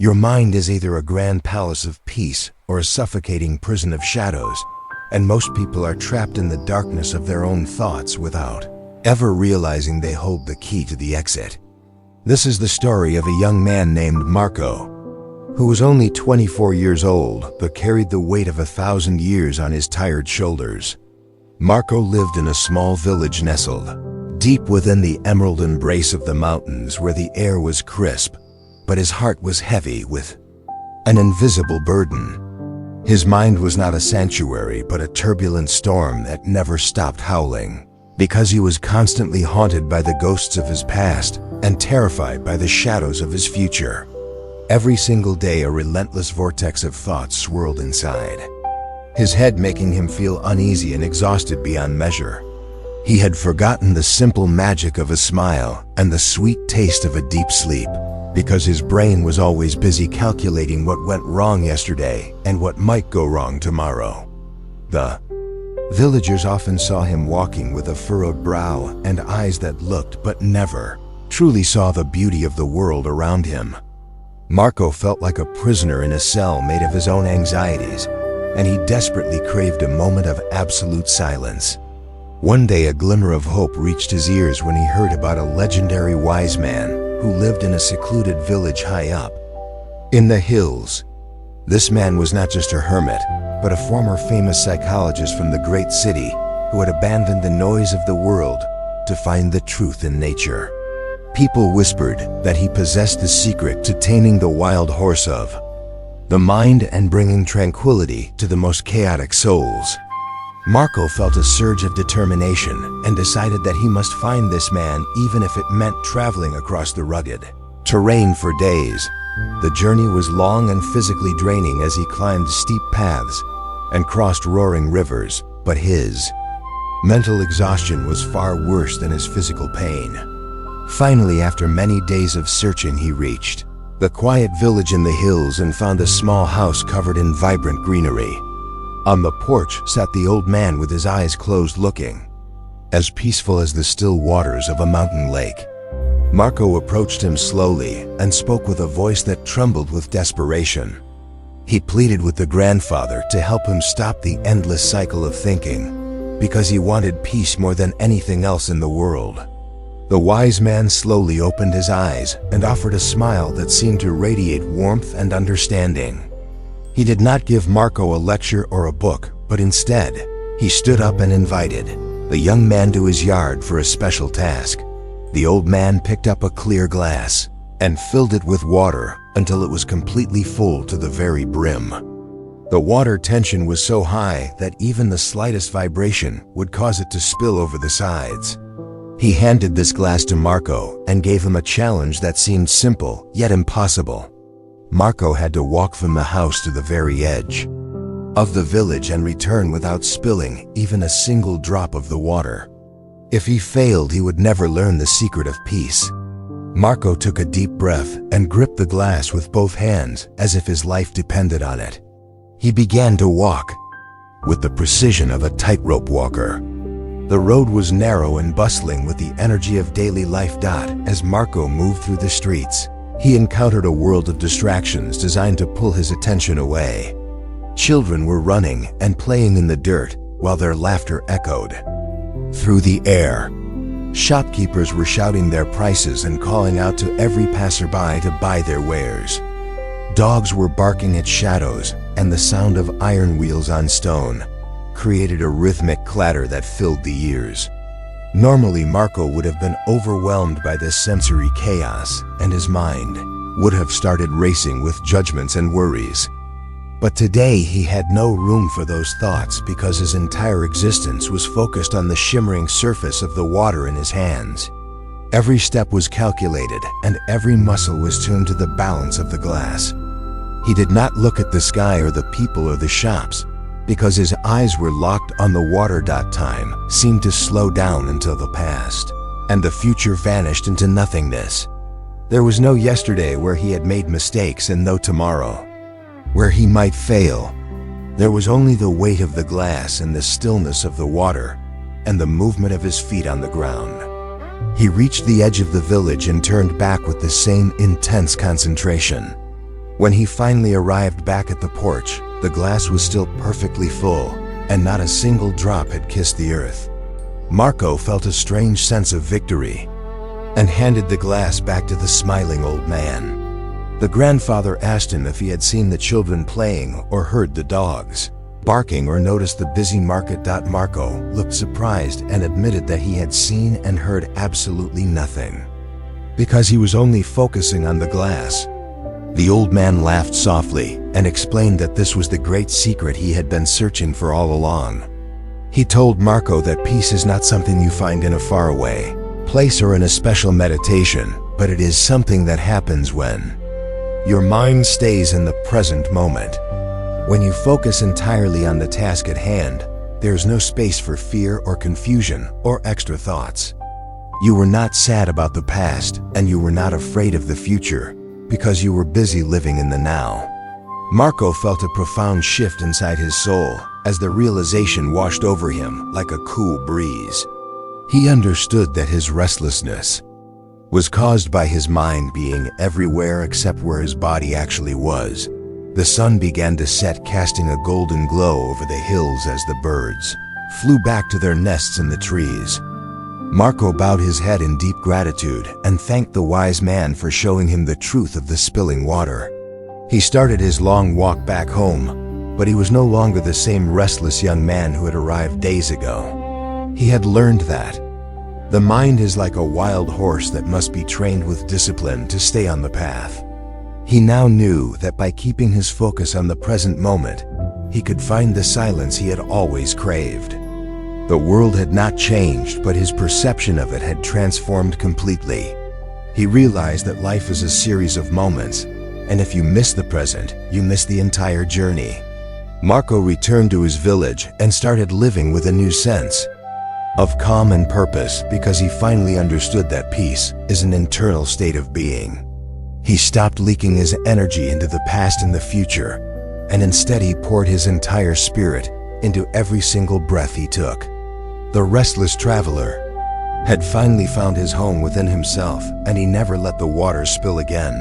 Your mind is either a grand palace of peace or a suffocating prison of shadows, and most people are trapped in the darkness of their own thoughts without ever realizing they hold the key to the exit. This is the story of a young man named Marco, who was only 24 years old but carried the weight of 1,000 years on his tired shoulders. Marco lived in a small village nestled deep within the emerald embrace of the mountains, where the air was crisp, but his heart was heavy with an invisible burden. His mind was not a sanctuary, but a turbulent storm that never stopped howling, because he was constantly haunted by the ghosts of his past and terrified by the shadows of his future. Every single day, a relentless vortex of thoughts swirled inside his head, making him feel uneasy and exhausted beyond measure. He had forgotten the simple magic of a smile and the sweet taste of a deep sleep, because his brain was always busy calculating what went wrong yesterday and what might go wrong tomorrow. The villagers often saw him walking with a furrowed brow and eyes that looked but never truly saw the beauty of the world around him. Marco felt like a prisoner in a cell made of his own anxieties, and he desperately craved a moment of absolute silence. One day, a glimmer of hope reached his ears when he heard about a legendary wise man who lived in a secluded village high up in the hills. This man was not just a hermit, but a former famous psychologist from the great city who had abandoned the noise of the world to find the truth in nature. People whispered that he possessed the secret to taming the wild horse of the mind and bringing tranquility to the most chaotic souls. Marco felt a surge of determination and decided that he must find this man, even if it meant traveling across the rugged terrain for days. The journey was long and physically draining as he climbed steep paths and crossed roaring rivers, but his mental exhaustion was far worse than his physical pain. Finally, after many days of searching, he reached the quiet village in the hills and found a small house covered in vibrant greenery. On the porch sat the old man with his eyes closed, looking as peaceful as the still waters of a mountain lake. Marco approached him slowly and spoke with a voice that trembled with desperation. He pleaded with the grandfather to help him stop the endless cycle of thinking, because he wanted peace more than anything else in the world. The wise man slowly opened his eyes and offered a smile that seemed to radiate warmth and understanding. He did not give Marco a lecture or a book, but instead, he stood up and invited the young man to his yard for a special task. The old man picked up a clear glass and filled it with water until it was completely full to the very brim. The water tension was so high that even the slightest vibration would cause it to spill over the sides. He handed this glass to Marco and gave him a challenge that seemed simple yet impossible. Marco had to walk from the house to the very edge of the village and return without spilling even a single drop of the water. If he failed, he would never learn the secret of peace. Marco took a deep breath and gripped the glass with both hands as if his life depended on it. He began to walk with the precision of a tightrope walker. The road was narrow and bustling with the energy of daily life. As Marco moved through the streets, he encountered a world of distractions designed to pull his attention away. Children were running and playing in the dirt while their laughter echoed through the air. Shopkeepers were shouting their prices and calling out to every passerby to buy their wares. Dogs were barking at shadows, and the sound of iron wheels on stone created a rhythmic clatter that filled the ears. Normally, Marco would have been overwhelmed by this sensory chaos, and his mind would have started racing with judgments and worries. But today he had no room for those thoughts, because his entire existence was focused on the shimmering surface of the water in his hands. Every step was calculated, and every muscle was tuned to the balance of the glass. He did not look at the sky or the people or the shops, because his eyes were locked on the water. Time seemed to slow down until the past and the future vanished into nothingness. There was no yesterday where he had made mistakes, and no tomorrow where he might fail. There was only the weight of the glass and the stillness of the water and the movement of his feet on the ground. He reached the edge of the village and turned back with the same intense concentration. When he finally arrived back at the porch, the glass was still perfectly full, and not a single drop had kissed the earth. Marco felt a strange sense of victory and handed the glass back to the smiling old man. The grandfather asked him if he had seen the children playing or heard the dogs barking or noticed the busy market. Marco looked surprised and admitted that he had seen and heard absolutely nothing, because he was only focusing on the glass. The old man laughed softly and explained that this was the great secret he had been searching for all along. He told Marco that peace is not something you find in a faraway place or in a special meditation, but it is something that happens when your mind stays in the present moment. When you focus entirely on the task at hand, there's no space for fear or confusion or extra thoughts. You were not sad about the past, and you were not afraid of the future, because you were busy living in the now. Marco felt a profound shift inside his soul as the realization washed over him like a cool breeze. He understood that his restlessness was caused by his mind being everywhere except where his body actually was. The sun began to set, casting a golden glow over the hills as the birds flew back to their nests in the trees. Marco bowed his head in deep gratitude and thanked the wise man for showing him the truth of the spilling water. He started his long walk back home, but he was no longer the same restless young man who had arrived days ago. He had learned that the mind is like a wild horse that must be trained with discipline to stay on the path. He now knew that by keeping his focus on the present moment, he could find the silence he had always craved. The world had not changed, but his perception of it had transformed completely. He realized that life is a series of moments, and if you miss the present, you miss the entire journey. Marco returned to his village and started living with a new sense of calm and purpose, because he finally understood that peace is an internal state of being. He stopped leaking his energy into the past and the future, and instead he poured his entire spirit into every single breath he took. The restless traveler had finally found his home within himself, and he never let the water spill again.